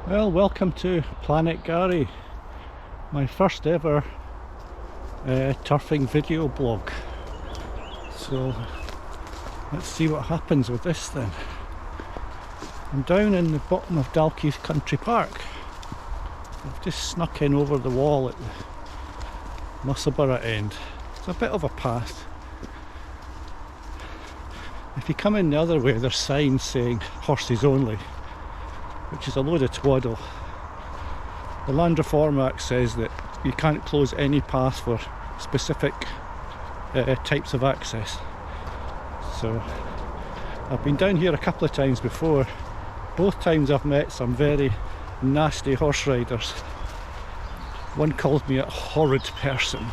Well, welcome to Planet Gary, my first ever turfing video blog. So let's see what happens with this then. I'm down in the bottom of Dalkeith Country Park. I've just snuck in over the wall at the Musselburgh end. It's a bit of a path. If you come in the other way, there's signs saying horses only, which is a load of twaddle. The Land Reform Act says that you can't close any path for specific types of access. So I've been down here a couple of times before. Both times I've met some very nasty horse riders. One called me a horrid person,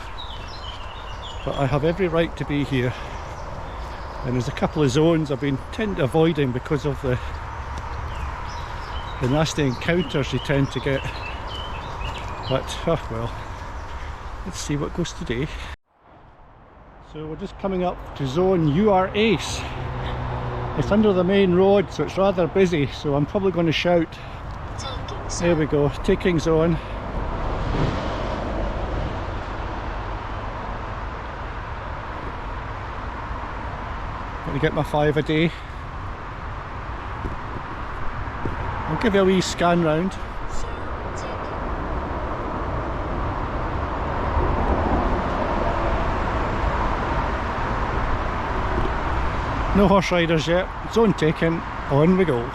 but I have every right to be here. And there's a couple of zones I've been tend to avoiding because of the nasty encounters you tend to get. But oh well, let's see what goes today. So we're just coming up to zone UR Ace. It's under the main road, so it's rather busy, so I'm probably going to shout. There we go, taking zone. Going to get my 5 a day. I'll give you a wee scan round. No horse riders yet. Zone taken. On we go.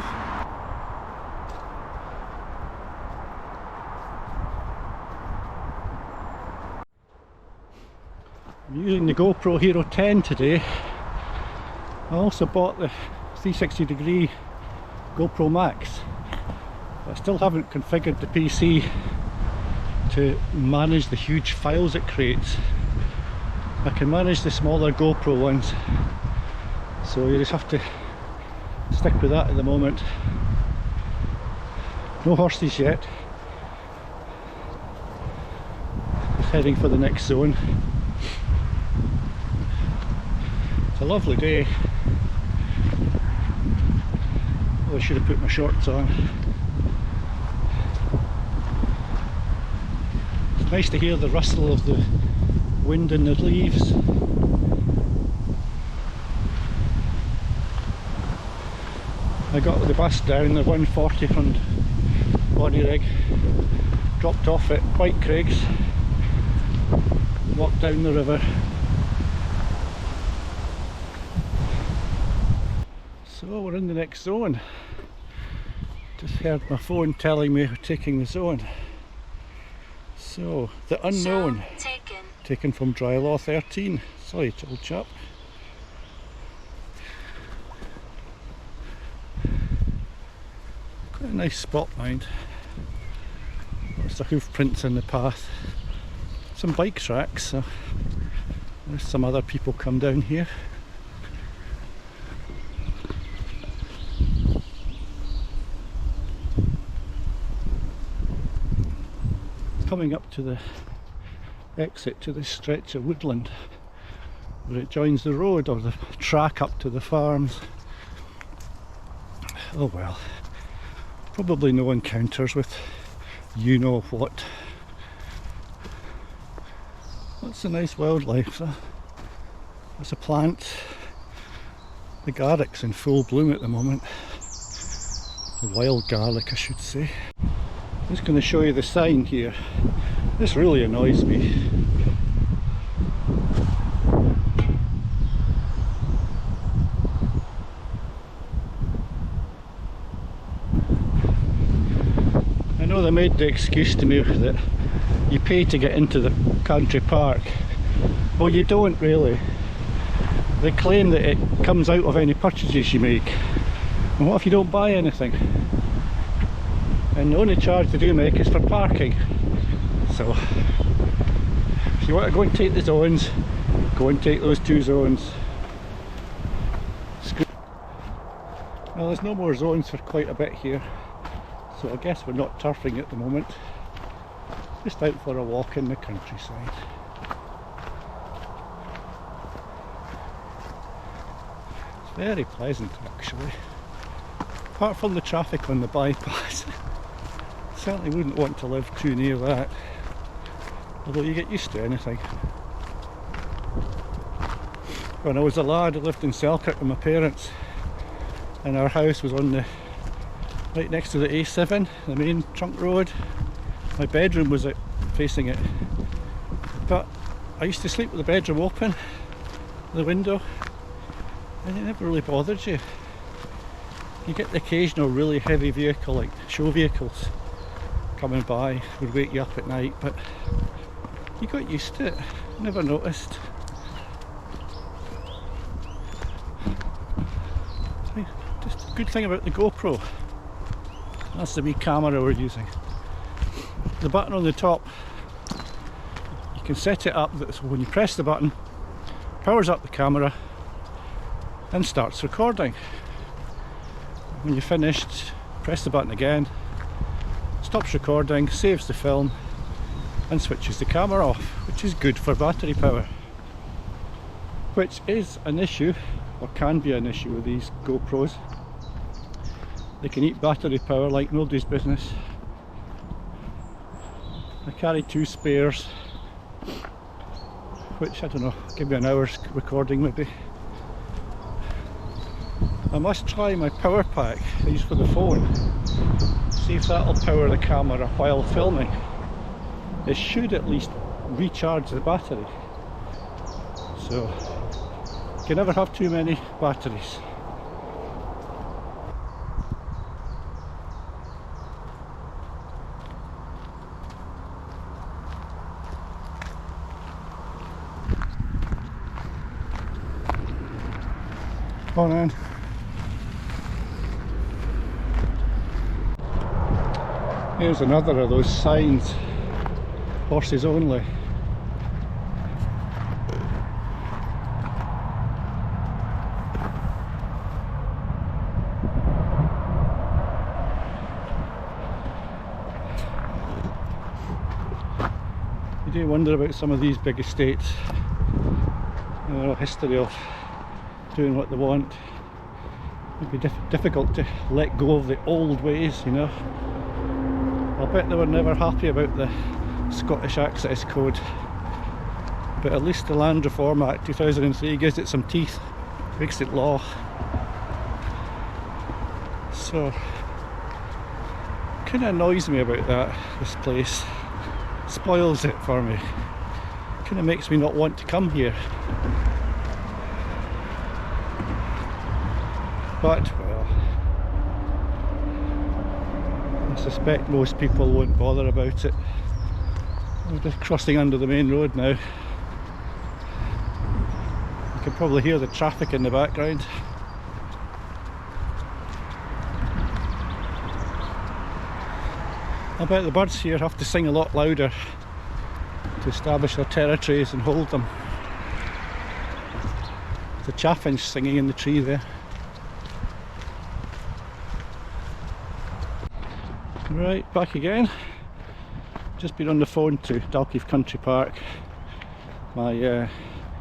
I'm using the GoPro Hero 10 today. I also bought the 360 degree GoPro Max. I still haven't configured the PC to manage the huge files it creates. I can manage the smaller GoPro ones, so you just have to stick with that at the moment. No horses yet. Just heading for the next zone. It's a lovely day. Oh, I should have put my shorts on. It's nice to hear the rustle of the wind in the leaves. I got the bus down the 140 from Bodyrig, dropped off at White Craigs, walked down the river. So we're in the next zone. Just heard my phone telling me we're taking the zone. So, the unknown, taken from Dry Law 13. Sorry, old chap. Quite a nice spot, mind. Lots of hoof prints in the path. Some bike tracks, so there's some other people come down here. Coming up to the exit to this stretch of woodland where it joins the road or the track up to the farms. Oh well, probably no encounters with you know what. That's a nice wildlife though. There's a plant. The garlic's in full bloom at the moment. The wild garlic, I should say. I'm just going to show you the sign here. This really annoys me. I know they made the excuse to me that you pay to get into the country park. Well, you don't really. They claim that it comes out of any purchases you make. And what if you don't buy anything? And the only charge they do make is for parking. So if you want to go and take the zones, go and take those 2 zones. Well, there's no more zones for quite a bit here, so I guess we're not turfing at the moment. Just out for a walk in the countryside. It's very pleasant actually, apart from the traffic on the bypass. certainly wouldn't want to live too near that, although you get used to anything. When I was a lad, I lived in Selkirk with my parents, and our house was on the right next to the A7, the main trunk road. My bedroom was facing it, but I used to sleep with the bedroom open, the window, and it never really bothered you. You get the occasional really heavy vehicle, like show vehicles, coming by, would wake you up at night, but you got used to it, never noticed. Just a good thing about the GoPro, that's the wee camera we're using. The button on the top, you can set it up that so when you press the button, powers up the camera and starts recording. When you're finished, press the button again, stops recording, saves the film and switches the camera off, which is good for battery power, which is an issue, or can be an issue with these GoPros. They can eat battery power like nobody's business. I carry 2 spares, which, I don't know, give me an hour's recording maybe. I must try my power pack I use for the phone, see if that'll power the camera while filming. It should at least recharge the battery, so you can never have too many batteries. Come on in. Here's another of those signs, horses only. You do wonder about some of these big estates, a history of doing what they want. It'd be difficult to let go of the old ways, you know. I'll bet they were never happy about the Scottish Access Code, but at least the Land Reform Act 2003 gives it some teeth, makes it law. So, kind of annoys me about that, this place. Spoils it for me. Kind of makes me not want to come here. But, well, I suspect most people won't bother about it. We're just crossing under the main road now. You can probably hear the traffic in the background. I bet the birds here have to sing a lot louder to establish their territories and hold them. There's a chaffinch singing in the tree there. Right, back again. Just been on the phone to Dalkeith Country Park. My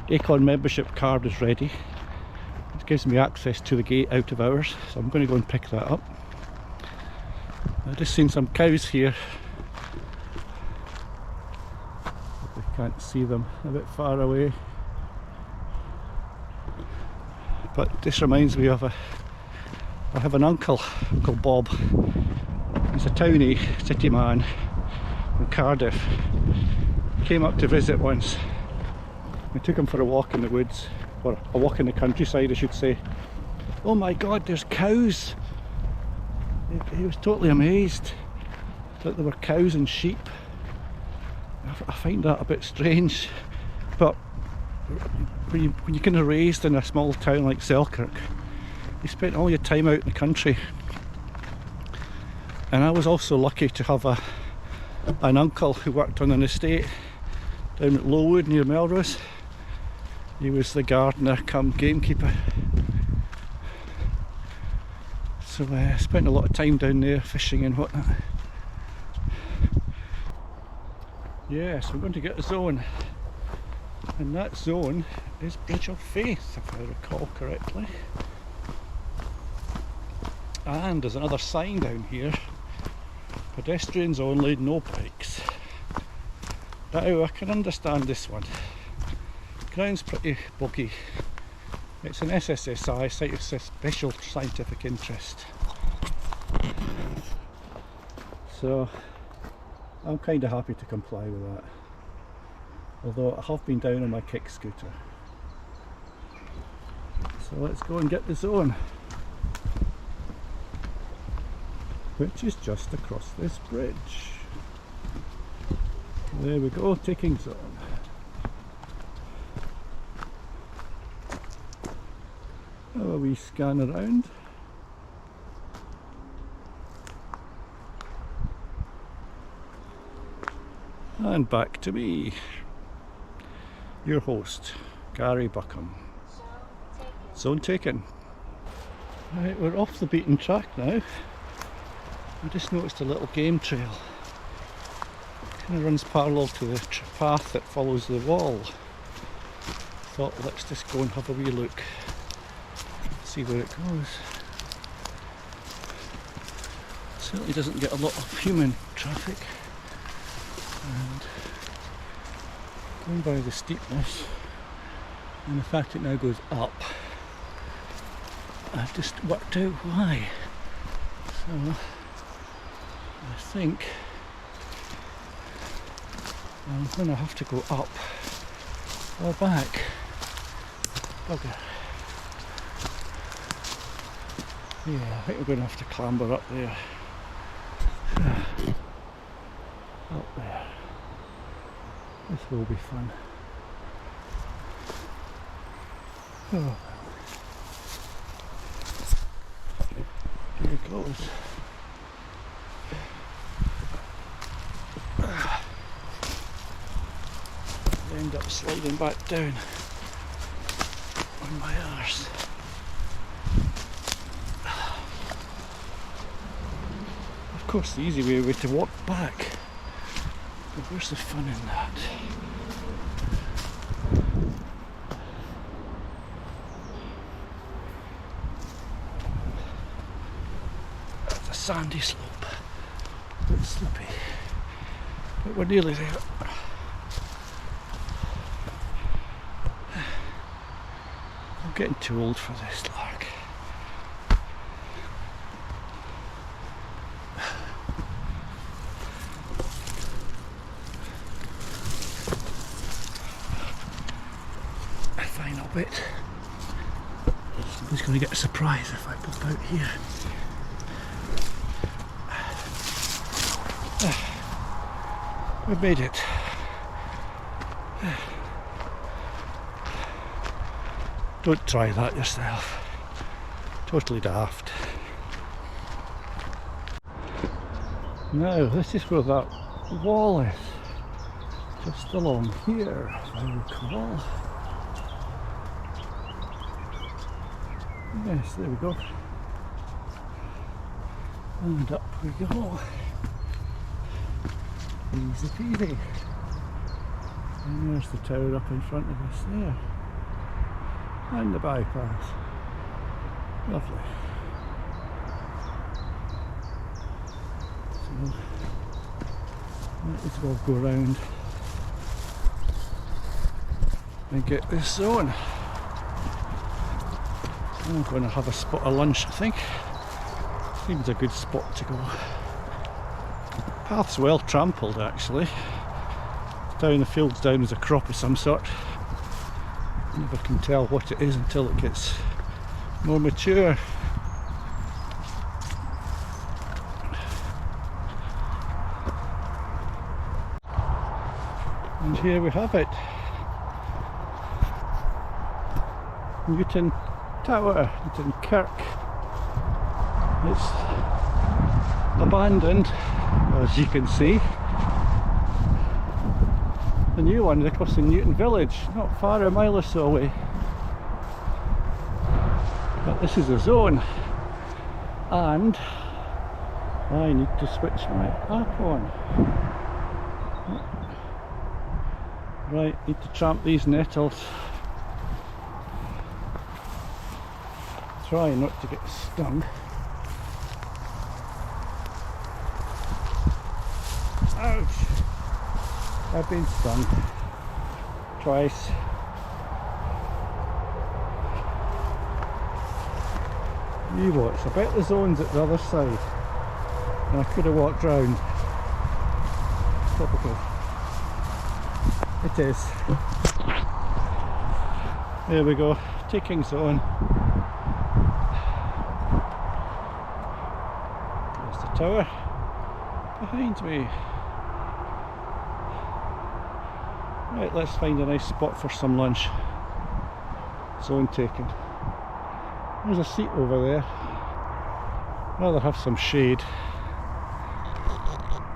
Acorn membership card is ready. It gives me access to the gate out of hours, so I'm going to go and pick that up. I've just seen some cows here. I can't see them, a bit far away. But this reminds me of I have an uncle, Uncle Bob. He's a townie city man in Cardiff. Came up to visit once. We took him for a walk in the woods, or a walk in the countryside I should say. Oh my god, there's cows! He was totally amazed that there were cows and sheep. I find that a bit strange, but when you're kind of raised in a small town like Selkirk, you spend all your time out in the country. And I was also lucky to have an uncle who worked on an estate down at Lowood near Melrose. He was the gardener come gamekeeper. So I spent a lot of time down there fishing and whatnot. Yes, we're going to get a zone. And that zone is Bridge of Faith, if I recall correctly. And there's another sign down here Pedestrians only, no bikes. Now I can understand this one. Ground's pretty boggy. It's an SSSI, Site of Special Scientific Interest. So I'm kind of happy to comply with that. Although I have been down on my kick scooter. So let's go and get the zone, which is just across this bridge. There we go, taking zone. Have a wee scan around. And back to me, your host, Gary Buckham. Zone taken. Right, we're off the beaten track now. I just noticed a little game trail. Kind of runs parallel to the path that follows the wall. Thought, let's just go and have a wee look, see where it goes. Certainly doesn't get a lot of human traffic. And going by the steepness and the fact it now goes up, I've just worked out why. So I think I'm going to have to go up or back. Bugger. Yeah, I think we're going to have to clamber up there. Up there. This will be fun. Oh. Here it goes. End up sliding back down on my arse. Of course, the easy way would be to walk back, but where's the fun in that? That's a sandy slope, a bit slippy, but we're nearly there. I'm getting too old for this lark. A final bit. Somebody's going to get a surprise if I pop out here. We've made it. Don't try that yourself. Totally daft. Now, this is where that wall is. Just along here, if I recall. Yes, there we go. And up we go. Easy peasy. And there's the tower up in front of us there. And the bypass. Lovely. So, might as well go around and get this zone. I'm going to have a spot of lunch, I think. Seems a good spot to go. Path's well trampled actually. Down the fields down as a crop of some sort. Never can tell what it is until it gets more mature. And here we have it. Newton Tower, Newton Kirk. It's abandoned, as you can see. The new one is across in Newton Village, not far, a mile or so away. But this is a zone, and I need to switch my app on. Right, need to tramp these nettles. Try not to get stung. Ouch! I've been stung twice. You watch, I bet the zone's at the other side and I could have walked round. Typical. It is. There we go, taking zone. There's the tower behind me. Right, let's find a nice spot for some lunch. Zone taken. There's a seat over there. Rather have some shade.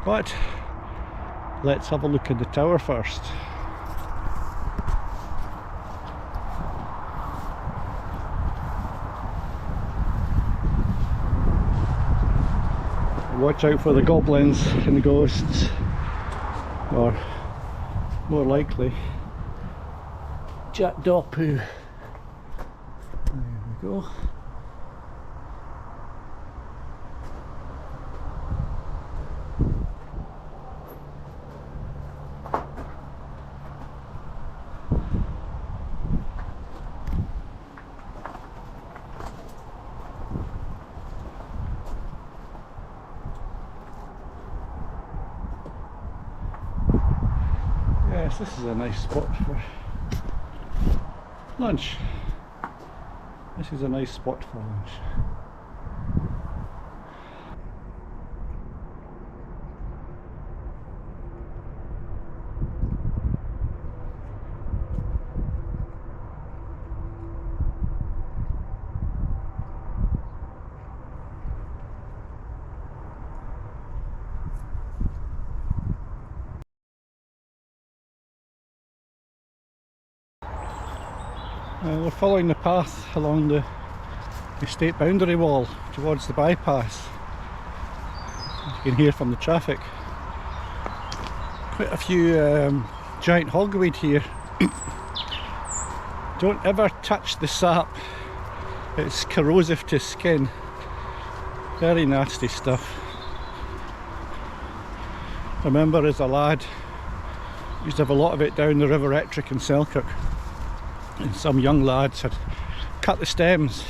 But let's have a look at the tower first. Watch out for the goblins and the ghosts, or more likely jackdaw poo. There we go. Yes, this is a nice spot for lunch. This is a nice spot for lunch. We're following the path along the estate boundary wall towards the bypass. As you can hear from the traffic. Quite a few giant hogweed here. Don't ever touch the sap, it's corrosive to skin. Very nasty stuff. Remember as a lad, used to have a lot of it down the River Ettrick in Selkirk. And some young lads had cut the stems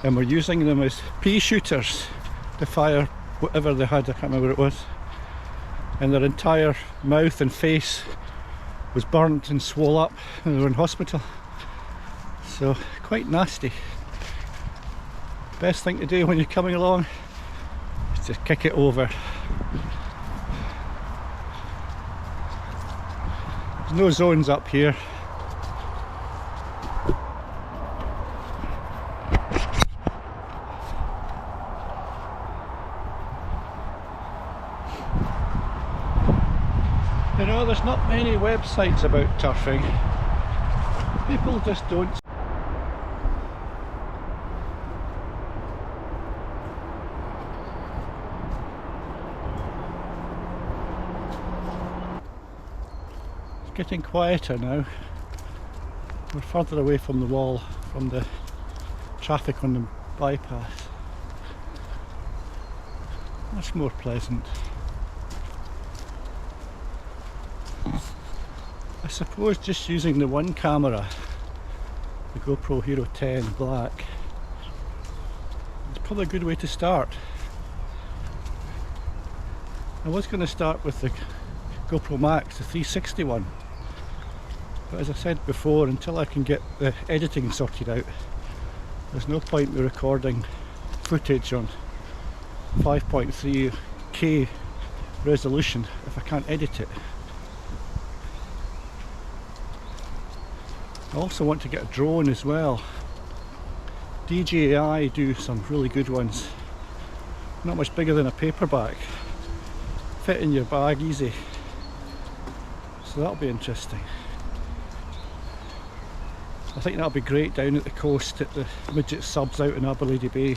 and were using them as pea shooters to fire whatever they had, I can't remember what it was. And their entire mouth and face was burnt and swole up and they were in hospital. So quite nasty. Best thing to do when you're coming along is to kick it over. There's no zones up here. You know, there's not many websites about turfing. People just don't. It's getting quieter now. We're further away from the wall, from the traffic on the bypass. Much more pleasant. I suppose just using the one camera, the GoPro Hero 10 Black, is probably a good way to start. I was going to start with the GoPro Max, the 360 one, but as I said before, until I can get the editing sorted out, there's no point in me recording footage on 5.3K resolution if I can't edit it. I also want to get a drone as well. DJI do some really good ones. Not much bigger than a paperback. Fit in your bag easy. So that'll be interesting. I think that'll be great down at the coast at the midget subs out in Aberlady Bay.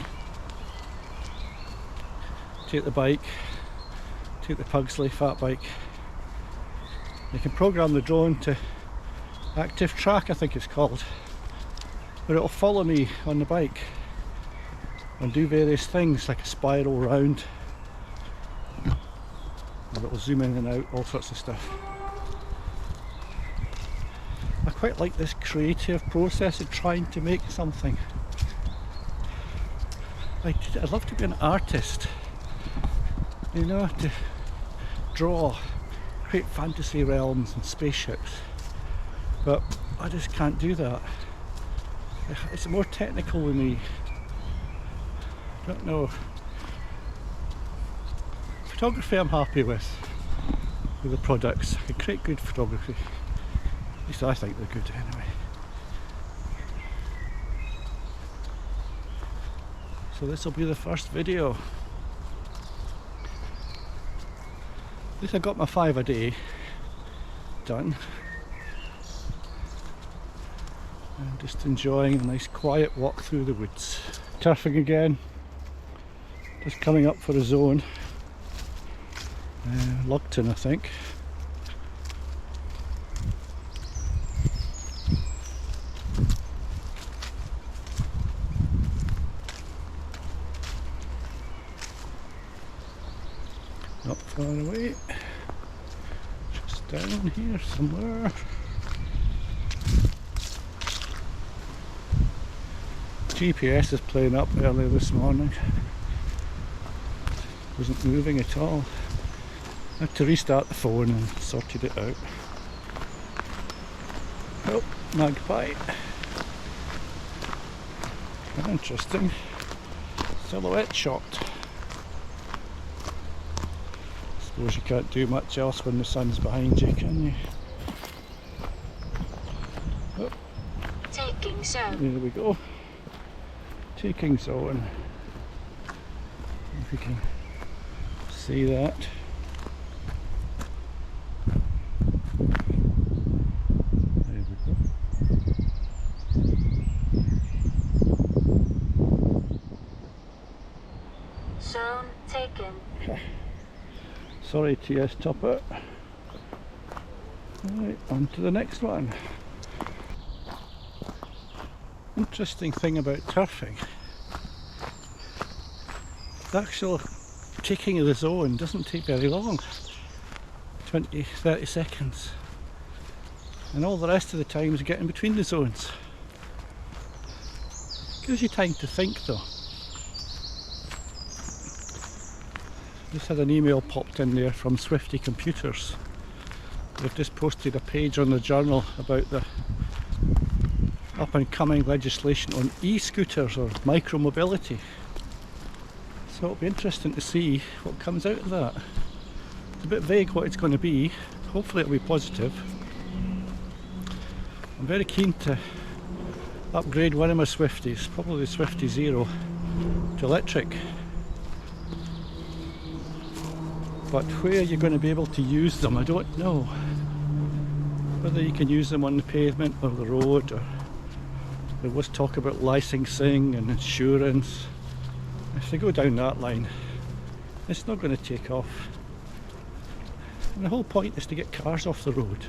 Take the bike, take the Pugsley fat bike. You can program the drone to Active Track, I think it's called, where it'll follow me on the bike and do various things like a spiral round, it'll zoom in and out, all sorts of stuff. I quite like this creative process of trying to make something. I'd love to be an artist, you know, to draw, create fantasy realms and spaceships, but I just can't do that. It's more technical than me. I don't know. Photography I'm happy with the products. I can create good photography. At least I think they're good anyway. So this will be the first video. At least I got my 5 a day done. I'm just enjoying a nice quiet walk through the woods. Turfing again. Just coming up for a zone. Lugton, I think. Not far away. Just down here somewhere. GPS is playing up earlier this morning. Wasn't moving at all. I had to restart the phone and sorted it out. Oh, magpie. Interesting. Silhouette shot. Suppose you can't do much else when the sun's behind you, can you? Oh. Taking zone. There we go. Taking zone. If you can see that. There we go. Zone taken. Sorry, TS Topper. Right, on to the next one. Interesting thing about turfing, the actual taking of the zone doesn't take very long, 20-30 seconds, and all the rest of the time is getting between the zones. Gives you time to think though. Just had an email popped in there from Swifty Computers. They've just posted a page on the journal about the up and coming legislation on e-scooters or micro-mobility. So it'll be interesting to see what comes out of that. It's a bit vague what it's going to be. Hopefully it'll be positive. I'm very keen to upgrade one of my Swifties, probably the Swifty Zero, to electric. But where you're going to be able to use them, I don't know. Whether you can use them on the pavement or the road, or there was talk about licensing and insurance. If they go down that line, it's not going to take off. And the whole point is to get cars off the road.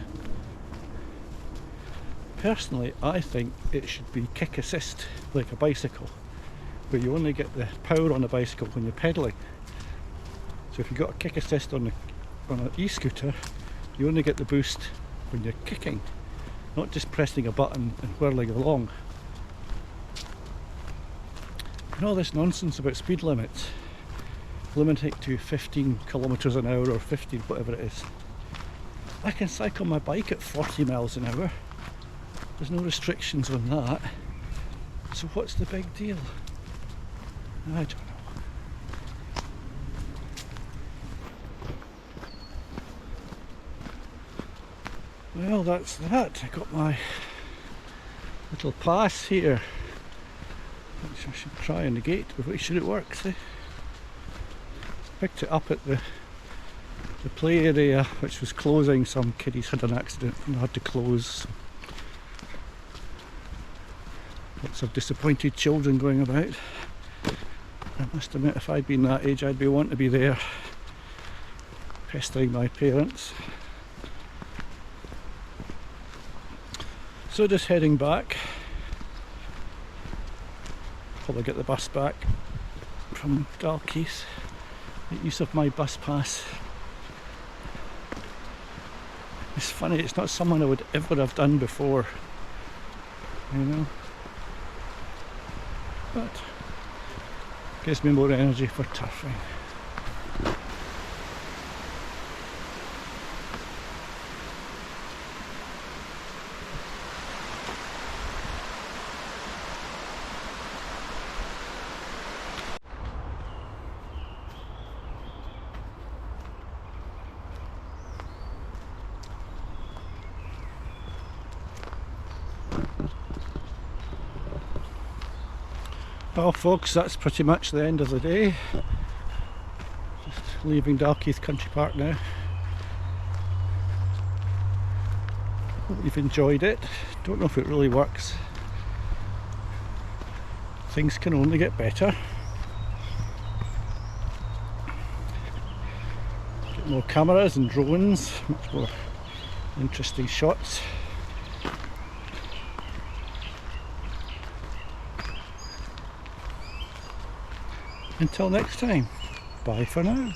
Personally, I think it should be kick assist, like a bicycle, where you only get the power on a bicycle when you're pedalling. So if you've got a kick assist on an e-scooter, you only get the boost when you're kicking, not just pressing a button and whirling along. And all this nonsense about speed limits, limiting it to 15 kilometres an hour or 15, whatever it is. I can cycle my bike at 40 miles an hour. There's no restrictions on that. So what's the big deal? I don't know. Well, that's that. I got my little pass here, which I should try in the gate, but make sure it works. Picked it up at the play area, which was closing. Some kiddies had an accident and had to close. Lots of disappointed children going about. I must admit, if I'd been that age, I'd be wanting to be there, pestering my parents. So just heading back. Probably get the bus back from Dalkeith. Make use of my bus pass It's funny, it's not something I would ever have done before, you know, but gives me more energy for turfing. Well folks, that's pretty much the end of the day. Just leaving Dalkeith Country Park now. Hope you've enjoyed it. Don't know if it really works. Things can only get better. Get more cameras and drones, much more interesting shots. Until next time, bye for now.